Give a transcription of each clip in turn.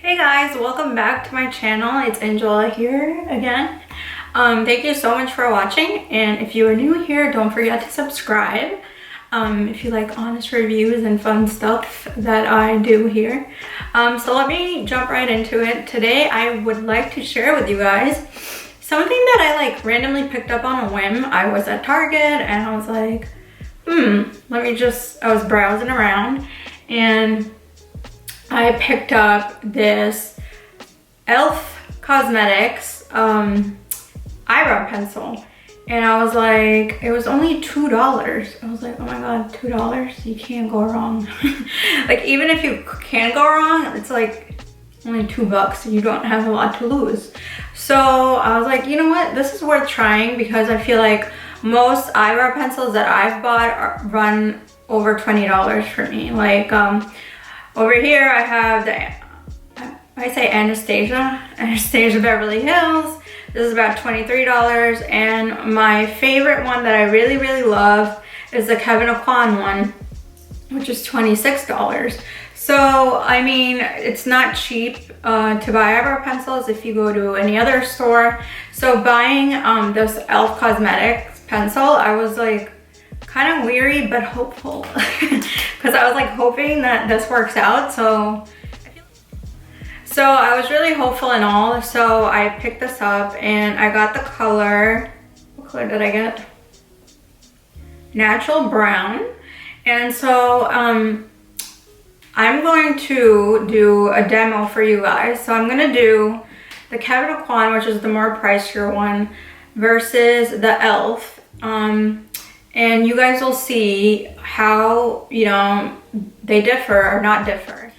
Hey guys, welcome back to my channel. It's Angela here again. Thank you so much for watching, and if you are new here, don't forget to subscribe if you like honest reviews and fun stuff that I do here. So let me jump right into it. Today I would like to share with you guys something that I randomly picked up on a whim. I was at Target and I was like, I was browsing around and I picked up this e.l.f. Cosmetics eyebrow pencil, and I was like, it was only $2. I was like, oh my god, $2? You can't go wrong. Like, even if you can go wrong, it's like only $2. You don't have a lot to lose. So I was like, you know what, this is worth trying, because I feel like most eyebrow pencils that I've bought run over $20 for me. Like, over here I have Anastasia Beverly Hills. This is about $23, and my favorite one that I really love is the Kevyn Aucoin one, which is $26. So I mean, it's not cheap to buy eyebrow pencils if you go to any other store. So buying this e.l.f. Cosmetics pencil, I was like kind of weary but hopeful, because I was like hoping that this works out. So I was really hopeful and all. So I picked this up and I got the color. What color did I get? Natural brown. And so I'm going to do a demo for you guys. So I'm gonna do the Kevyn Aucoin, which is the more pricier one, versus the e.l.f. And you guys will see how, you know, they differ or not differ.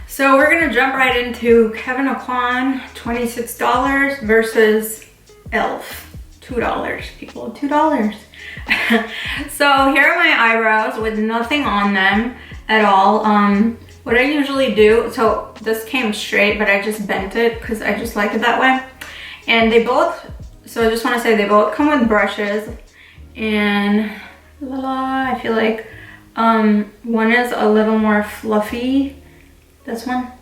So we're gonna jump right into Kevyn Aucoin, $26 versus e.l.f. $2, people, $2. So here are my eyebrows with nothing on them at all. What I usually do, so this came straight, but I just bent it because I just like it that way. And they both, so I just want to say they both come with brushes, and I feel like one is a little more fluffy. This one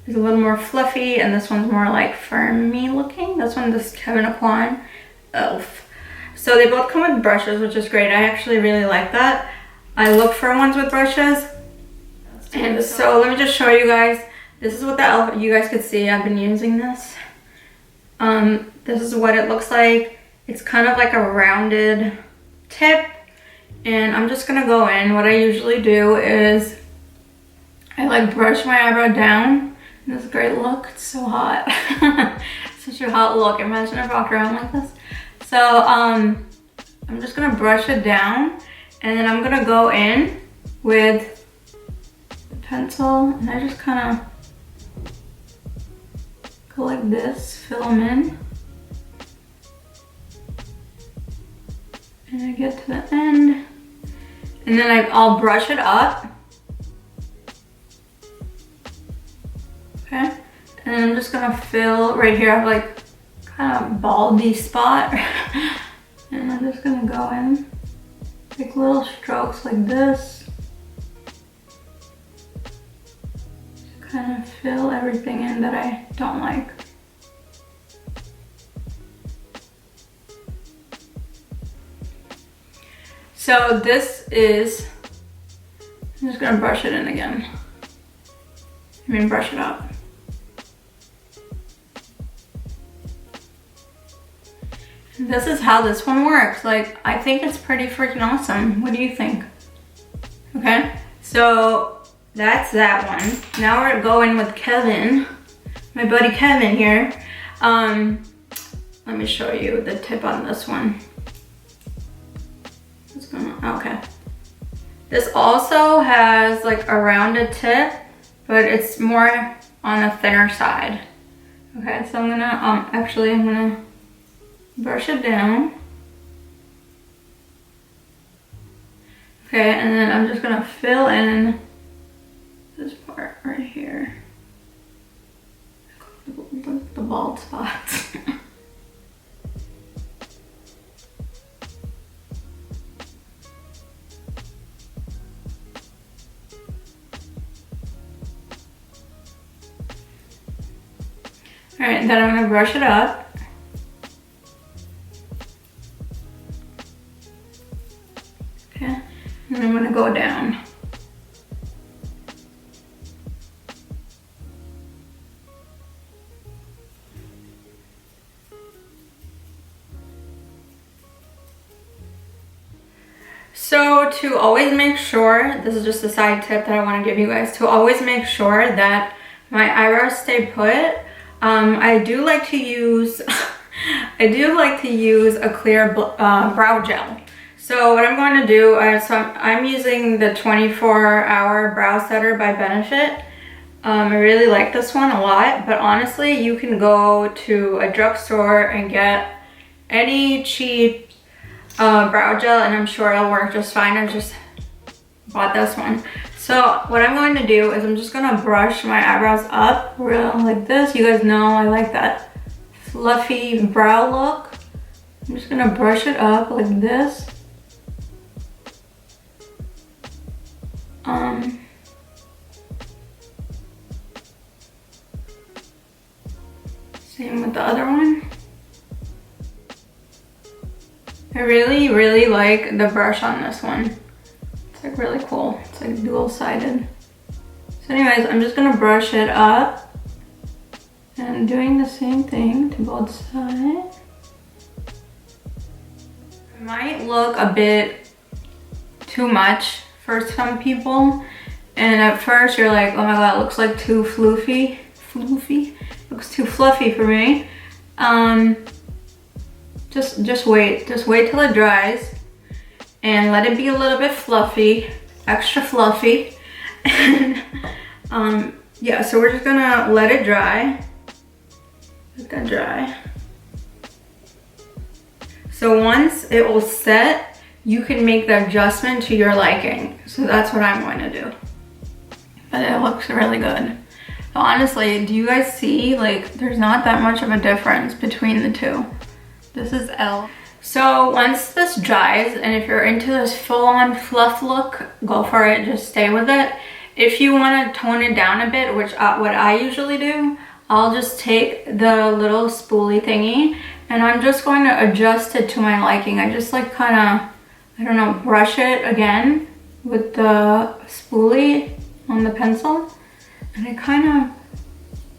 is a little more fluffy, and this one's more like firmy looking. This one, this Kevyn Aucoin e.l.f. So they both come with brushes, which is great. I actually really like that. I look for ones with brushes. And so let me just show you guys. This is what the e.l.f. you guys could see. I've been using this. This is what it looks like. It's kind of like a rounded tip, and I'm just gonna go in. What I usually do is I like brush my eyebrow down. This great look. It's so hot. Such a hot look. Imagine if I walked around like this. So I'm just gonna brush it down, and then I'm gonna go in with the pencil, and I just kind of go like this, fill them in. And I get to the end, and then I'll brush it up. Okay, and I'm just gonna fill right here. I have like kind of baldy spot, and I'm just gonna go in, take little strokes like this, kind of fill everything in that I don't like. So this is, I'm just gonna brush it in again. Brush it up. And this is how this one works. Like, I think it's pretty freaking awesome. What do you think? Okay, so that's that one. Now we're going with Kevyn, my buddy Kevyn here. Let me show you the tip on this one. Okay. This also has like a rounded tip, but it's more on the thinner side. Okay, so I'm gonna brush it down. Okay, and then I'm just gonna fill in this part right here. The bald spots. All right, then I'm gonna brush it up. Okay, and I'm gonna go down. So to always make sure, this is just a side tip that I want to give you guys, to always make sure that my eyebrows stay put, I do like to use a clear brow gel. So what I'm going to do, I'm using the 24-hour brow setter by Benefit. I really like this one a lot, but honestly, you can go to a drugstore and get any cheap brow gel and I'm sure it'll work just fine. I just bought this one. So what I'm going to do is I'm just gonna brush my eyebrows up real like this. You guys know I like that fluffy brow look. I'm just gonna brush it up like this. Same with the other one. I really like the brush on this one. It's like really cool. It's like dual-sided. So anyways, I'm just gonna brush it up and doing the same thing to both sides. It might look a bit too much for some people. And at first you're like, oh my god, it looks like too floofy. Looks too fluffy for me. Just wait till it dries and let it be a little bit fluffy, extra fluffy. And yeah, so we're just gonna let it dry. Let that dry. So once it will set, you can make the adjustment to your liking. So that's what I'm going to do. But it looks really good. So honestly, do you guys see, like, there's not that much of a difference between the two. This is e.l.f. So once this dries, and if you're into this full-on fluff look, go for it, just stay with it. If you want to tone it down a bit, which what I usually do, I'll just take the little spoolie thingy and I'm just going to adjust it to my liking. I just like kind of, I don't know, brush it again with the spoolie on the pencil. And I kind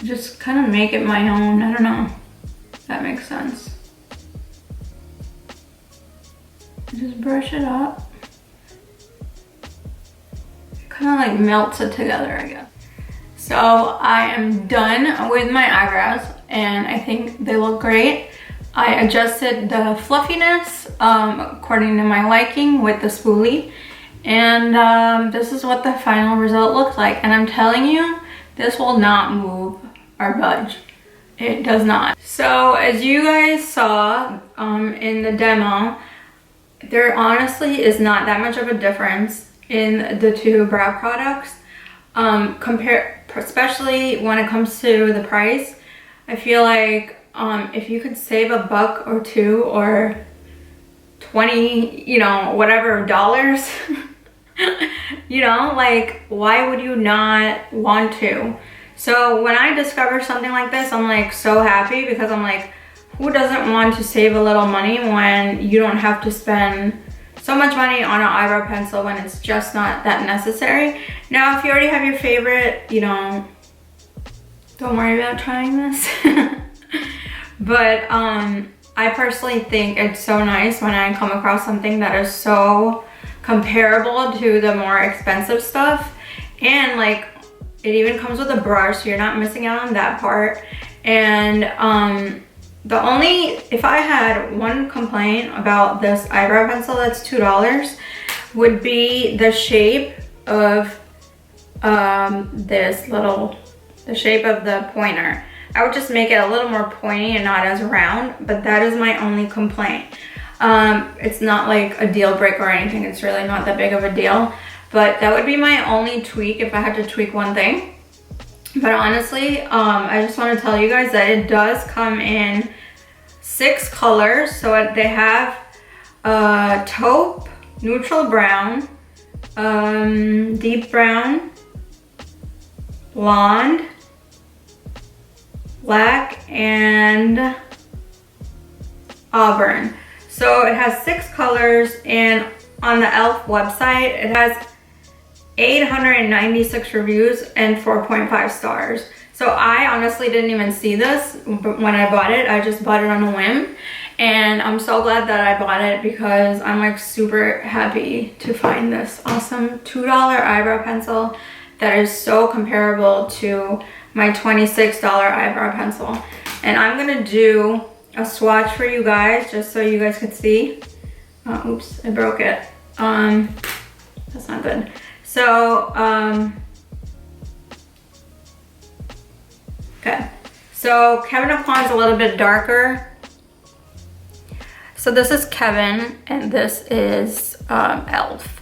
of make it my own. I don't know if that makes sense. Just brush it up. It kind of like melts it together, I guess. So I am done with my eyebrows and I think they look great. I adjusted the fluffiness according to my liking with the spoolie. And this is what the final result looks like. And I'm telling you, this will not move or budge. It does not. So as you guys saw in the demo, there honestly is not that much of a difference in the two brow products. Especially when it comes to the price. I feel like if you could save a buck or two or 20, you know, whatever dollars, you know, like why would you not want to? So when I discover something like this, I'm like so happy because I'm like, who doesn't want to save a little money when you don't have to spend so much money on an eyebrow pencil when it's just not that necessary? Now, if you already have your favorite, you know, don't worry about trying this. But I personally think it's so nice when I come across something that is so comparable to the more expensive stuff. And like, it even comes with a brush, so you're not missing out on that part. And if I had one complaint about this eyebrow pencil that's $2, would be the shape of the shape of the pointer. I would just make it a little more pointy and not as round, but that is my only complaint. It's not like a deal breaker or anything. It's really not that big of a deal, but that would be my only tweak if I had to tweak one thing. But honestly, I just want to tell you guys that it does come in 6 colors. So they have taupe, neutral brown, deep brown, blonde, black, and auburn. So it has 6 colors, and on the e.l.f. website, it has 896 reviews and 4.5 stars. So I honestly didn't even see this when I bought it. I just bought it on a whim. And I'm so glad that I bought it because I'm like super happy to find this awesome $2 eyebrow pencil that is so comparable to my $26 eyebrow pencil. And I'm gonna do a swatch for you guys just so you guys could see. Oh, oops, I broke it. That's not good. So, okay. So Kevyn Aucoin's a little bit darker. So this is Kevyn and this is e.l.f.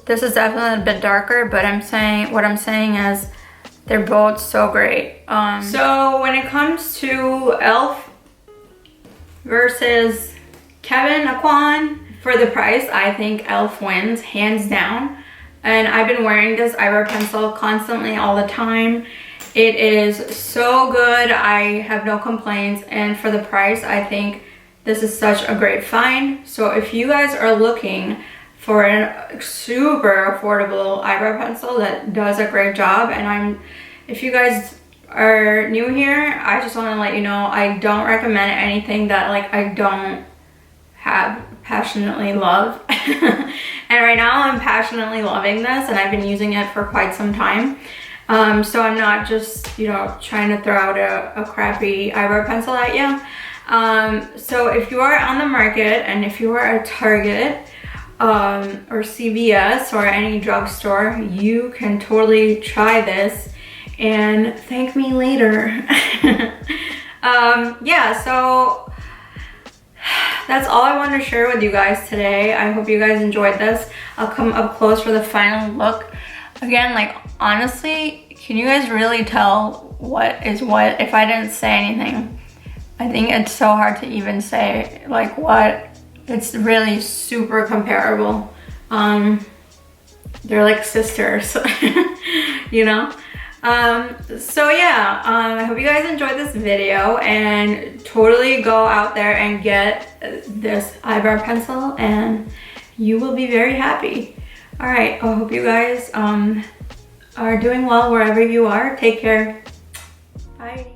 This is definitely a bit darker, but what I'm saying is they're both so great. So when it comes to e.l.f. versus Kevyn Aucoin, for the price, I think e.l.f. wins hands down. And I've been wearing this eyebrow pencil constantly all the time. It is so good. I have no complaints. And for the price, I think this is such a great find. So if you guys are looking for a super affordable eyebrow pencil that does a great job, and if you guys are new here, I just want to let you know I don't recommend anything that like I don't passionately love. And right now I'm passionately loving this, and I've been using it for quite some time. So I'm not just, you know, trying to throw out a crappy eyebrow pencil at you. So if you are on the market and if you are at Target or CVS or any drugstore, you can totally try this and thank me later. Yeah, so that's all I wanted to share with you guys today. I hope you guys enjoyed this. I'll come up close for the final look. Again, like honestly, can you guys really tell what is what if I didn't say anything? I think it's so hard to even say like what. It's really super comparable. They're like sisters, you know? So yeah, I hope you guys enjoyed this video, and totally go out there and get this eyebrow pencil and you will be very happy. All right, I hope you guys are doing well wherever you are. Take care. Bye.